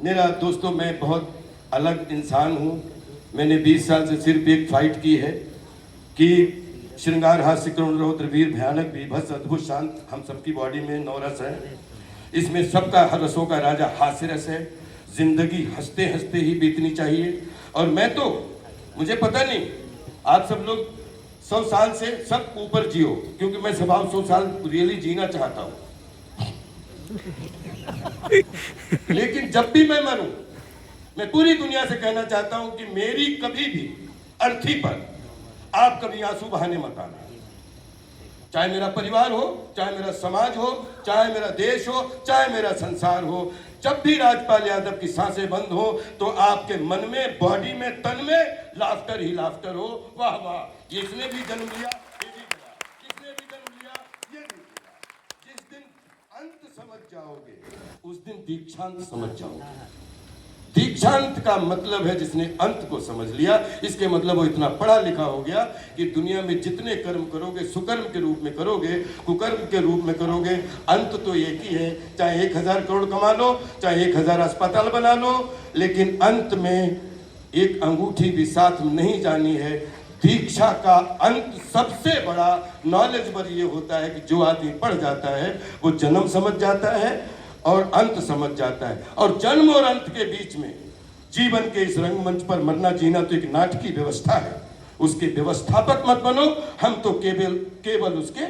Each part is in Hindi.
मेरा दोस्तों मैं बहुत अलग इंसान हूँ। मैंने 20 साल से सिर्फ एक फाइट की है कि श्रृंगार हास्य करुण रौद्र वीर भयानक बीभत्स अद्भुत शांत, हम सबकी बॉडी में 9 रस है। इसमें सबका हर रसों का राजा हास्य रस है। जिंदगी हंसते हंसते ही बीतनी चाहिए। और मैं तो, मुझे पता नहीं, आप सब लोग 100 साल से सब ऊपर जियो, क्योंकि मैं स्वभाव 100 साल रियली जीना चाहता हूँ। लेकिन जब भी मैं मरूं, मैं पूरी दुनिया से कहना चाहता हूं कि मेरी कभी भी अर्थी पर आप कभी आंसू बहाने मत आना। चाहे मेरा परिवार हो, चाहे मेरा समाज हो, चाहे मेरा देश हो, चाहे मेरा संसार हो, जब भी राजपाल यादव की सांसें बंद हो तो आपके मन में, बॉडी में, तन में लाफ्टर ही लाफ्टर हो। वाह वाह, इसने भी जन्म लिया, ये भी गया, इसने भी जन्म लिया, ये भी गया। जिस दिन अंत समझ जाओगे उस दिन दीक्षांत समझ जाओगे। दीक्षांत का मतलब है जिसने अंत को समझ लिया। इसके मतलब वो इतना पढ़ा लिखा हो गया कि दुनिया में जितने कर्म करोगे, सुकर्म के रूप में करोगे, कुकर्म के रूप में करोगे, अंत तो एक ही है। चाहे 1000 करोड़ कमा लो, चाहे 1000 अस्पताल बना लो, लेकिन अंत में एक अंगूठी भी साथ में नहीं जानी है। दीक्षा का अंत सबसे बड़ा नॉलेजेबल ये होता है कि जो आदमी पढ़ जाता है वो जन्म समझ जाता है और अंत समझ जाता है। और जन्म और अंत के बीच में जीवन के इस रंगमंच पर मरना जीना तो एक नाटकीय व्यवस्था है। उसके व्यवस्थापक मत बनो, हम तो केवल उसके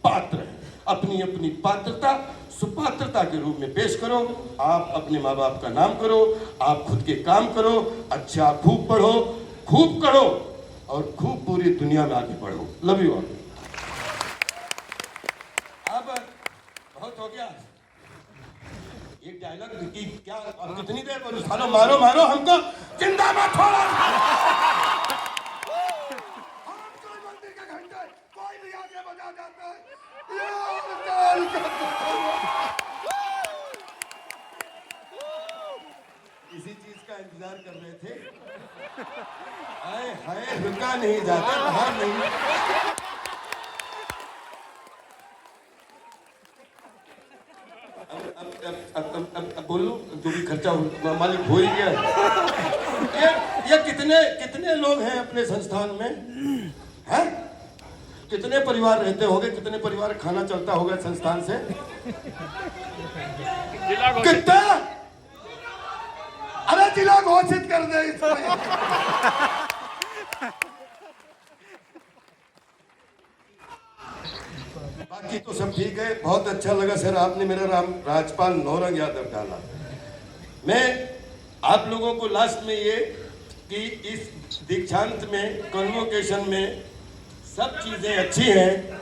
पात्र हैं। अपनी अपनी पात्रता सुपात्रता के रूप में पेश करो। आप अपने माँ बाप का नाम करो, आप खुद के काम करो, अच्छा खूब पढ़ो, खूब करो और खूब पूरी दुनिया में आगे बढ़ो। Love you all. अब बहुत हो गया एक डायलॉग की, क्या अब कितनी देर बोलूं? सालो मारो मारो हमको जिंदा मत छोड़ो। मंदिर के घंटे कोई भी आगे बजा जाता है। इसी चीज का इंतजार कर रहे थे। आए हाय, रुका नहीं जाता, बाहर नहीं। अब बोलो, जो भी खर्चा मालिक हो ही गया। ये कितने लोग हैं अपने संस्थान में? हैं? कितने परिवार रहते होंगे? कितने परिवार खाना चलता होगा संस्थान से? कितना? अरे जिला घोषित कर दे इसमें। बाकी तो सब ठीक है। बहुत अच्छा लगा सर, आपने मेरा नाम राजपाल नौरंग यादव डाला। मैं आप लोगों को लास्ट में ये कि इस दीक्षांत में, कन्वोकेशन में सब चीज़ें अच्छी हैं।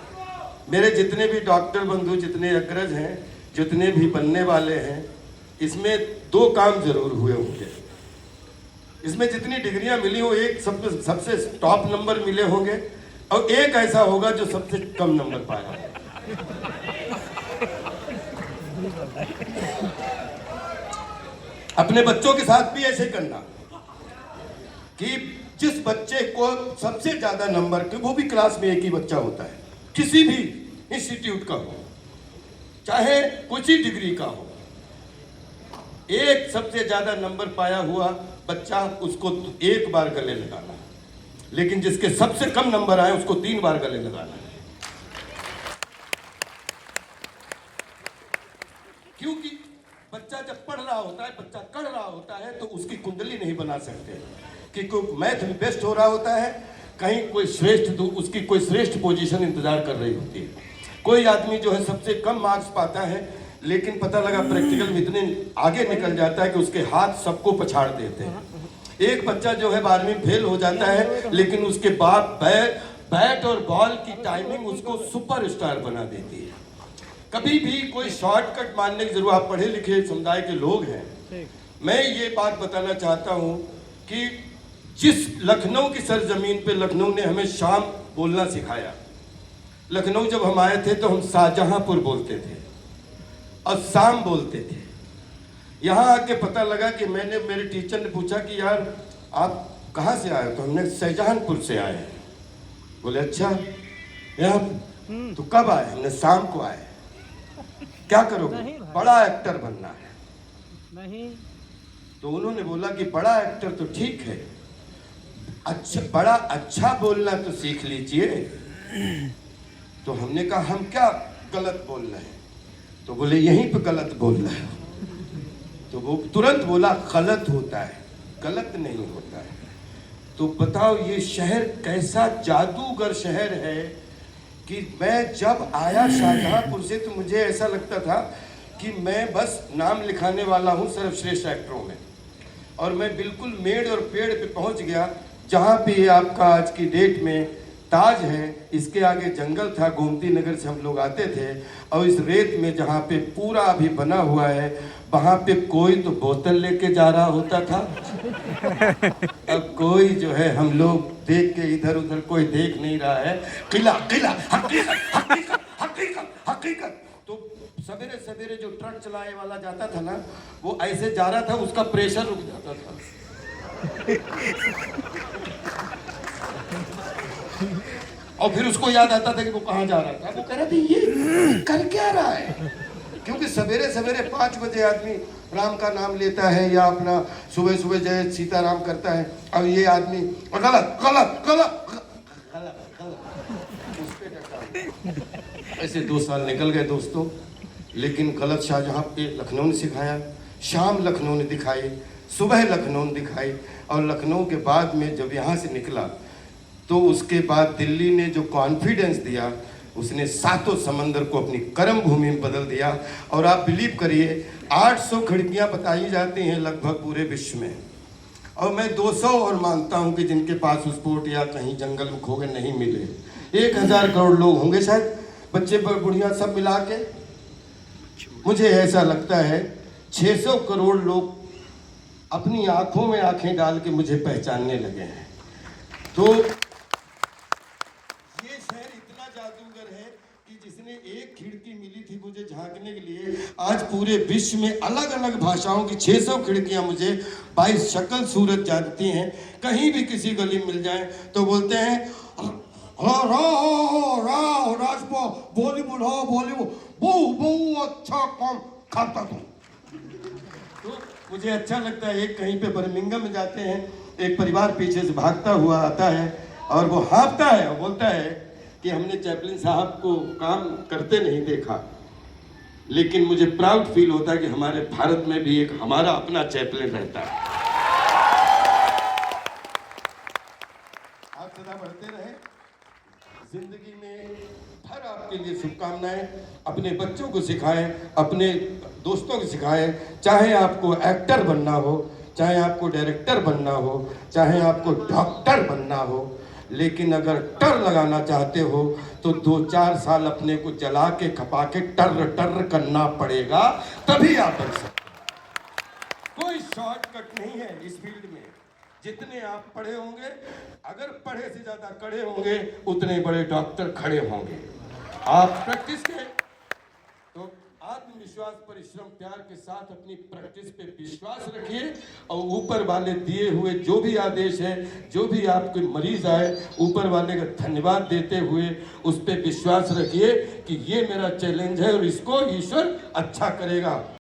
मेरे जितने भी डॉक्टर बंधु, जितने अग्रज हैं, जितने भी बनने वाले हैं, इसमें 2 काम जरूर हुए होंगे। इसमें जितनी डिग्रियां मिली हो, एक सबसे टॉप नंबर मिले होंगे और एक ऐसा होगा जो सबसे कम नंबर पाया। अपने बच्चों के साथ भी ऐसे करना कि जिस बच्चे को सबसे ज्यादा नंबर, वो भी क्लास में एक ही बच्चा होता है, किसी भी इंस्टीट्यूट का हो, चाहे कुछ ही डिग्री का हो, एक सबसे ज्यादा नंबर पाया हुआ बच्चा, उसको 1 बार गले लगाना, लेकिन जिसके सबसे कम नंबर आए उसको 3 बार गले लगाना है। क्योंकि बच्चा जब पढ़ रहा होता है, बच्चा कर रहा होता है, तो उसकी कुंडली नहीं बना सकते कि कोई मैथ में बेस्ट हो रहा होता है, कहीं कोई श्रेष्ठ, उसकी कोई श्रेष्ठ पोजीशन इंतजार कर रही होती है। कोई आदमी जो है सबसे कम मार्क्स पाता है, लेकिन पता लगा प्रैक्टिकल में इतने आगे निकल जाता है कि उसके हाथ सबको पछाड़ देते हैं। एक बच्चा जो है 12वीं फेल हो जाता है, लेकिन उसके बाप बैट और बॉल की टाइमिंग उसको सुपरस्टार बना देती है। कभी भी कोई शॉर्टकट मानने की जरूरत, आप पढ़े लिखे समुदाय के लोग हैं, मैं ये बात बताना चाहता हूं कि जिस लखनऊ की सरजमीन पे लखनऊ ने हमें शाम बोलना सिखाया। लखनऊ जब हम आए थे तो हम शाहजहांपुर बोलते थे और शाम बोलते थे। यहाँ आके पता लगा कि मेरे टीचर ने पूछा कि यार आप कहाँ से आए? तो हमने शाहजहांपुर से आए हैं। बोले अच्छा यार, तो कब आए? हमने शाम को आए। क्या करोगे? बड़ा एक्टर बनना है। नहीं, तो उन्होंने बोला कि बड़ा एक्टर तो ठीक है, अच्छा बड़ा अच्छा बोलना तो सीख लीजिए। तो हमने कहा हम क्या गलत बोल रहे हैं? तो बोले यहीं पे गलत बोल रहे हो। तो वो तुरंत बोला गलत होता है, गलत नहीं होता है। तो बताओ ये शहर कैसा जादूगर शहर है कि मैं जब आया शाहजहांपुर से तो मुझे ऐसा लगता था कि मैं बस नाम लिखाने वाला हूँ सर्वश्रेष्ठ एक्टरों में, और मैं बिल्कुल मेड़ और पेड़ पे पहुँच गया जहाँ पे आपका आज की डेट में ताज है, इसके आगे जंगल था, गोमती नगर से हम लोग आते थे, और इस रेत में जहाँ पे पूरा अभी बना हुआ है वहाँ पे कोई तो बोतल लेके जा रहा होता था। अब कोई जो है हम लोग देख के इधर उधर कोई देख नहीं रहा है, किला किला हकीकत हकीकत हकीकत हकीकत। तो सवेरे सवेरे जो ट्रक चलाने वाला जाता था ना, वो ऐसे जा रहा था, उसका प्रेशर रुक जाता था। और फिर उसको याद आता था कि वो कहाँ जा रहा था। वो कह रहा था ये कर क्या रहा है, क्योंकि सवेरे सवेरे 5 बजे आदमी राम का नाम लेता है या अपना सुबह सुबह जय सीताराम करता है, और ये आदमी गलत गलत गलत उस पे डटा। ऐसे 2 साल निकल गए दोस्तों, लेकिन गलत शाहजहां पे लखनऊ ने सिखाया, शाम लखनऊ ने दिखाई, सुबह लखनऊ ने दिखाई, और लखनऊ के बाद में जब यहाँ से निकला तो उसके बाद दिल्ली ने जो कॉन्फिडेंस दिया, उसने 7 समंदर को अपनी कर्म भूमि में बदल दिया। और आप बिलीव करिए 800 खिड़कियां बताई जाती हैं लगभग पूरे विश्व में, और मैं 200 और मानता हूं कि जिनके पास स्पोर्ट या कहीं जंगल में खो गए नहीं मिले। 1000 करोड़ लोग होंगे शायद, बच्चे बुढ़िया सब मिला के। मुझे ऐसा लगता है 600 करोड़ लोग अपनी आंखों में आंखें डाल के मुझे पहचानने लगे हैं। तो जादूगर है कि जिसने एक खिड़की मिली थी मुझे झांकने के लिए, आज पूरे विश्व में अलग अलग भाषाओं की 600 खिड़कियां मुझे 22 शक्ल सूरत जानती हैं। कहीं भी किसी गली में मिल जाए तो बोलते हैं बॉलीवुड हो बॉलीवुड, बहु अच्छा काम खाता तुम। तो मुझे अच्छा लगता है। एक कहीं पे बर्मिंघम में जाते हैं, एक परिवार पीछे से भागता हुआ आता है और वो हाँफता है और बोलता है कि हमने चैपलिन साहब को काम करते नहीं देखा, लेकिन मुझे प्राउड फील होता है कि हमारे भारत में भी एक हमारा अपना चैपलिन रहता है। आप सदा बढ़ते रहे, जिंदगी में हर आपके लिए शुभकामनाएं। अपने बच्चों को सिखाएं, अपने दोस्तों को सिखाएं, चाहे आपको एक्टर बनना हो, चाहे आपको डायरेक्टर बनना हो, चाहे आपको डॉक्टर बनना हो, लेकिन अगर टर लगाना चाहते हो तो 2-4 साल अपने को जला के खपा के टर टर करना पड़ेगा, तभी आप बन सकते। कोई शॉर्टकट नहीं है इस फील्ड में। जितने आप पढ़े होंगे, अगर पढ़े से ज्यादा कड़े होंगे, उतने बड़े डॉक्टर खड़े होंगे। आप प्रैक्टिस करें तो आत्मविश्वास, परिश्रम, प्यार के साथ अपनी प्रैक्टिस पे विश्वास रखिए, और ऊपर वाले दिए हुए जो भी आदेश है, जो भी आपके मरीज आए, ऊपर वाले का धन्यवाद देते हुए उस पर विश्वास रखिए कि ये मेरा चैलेंज है और इसको ईश्वर अच्छा करेगा।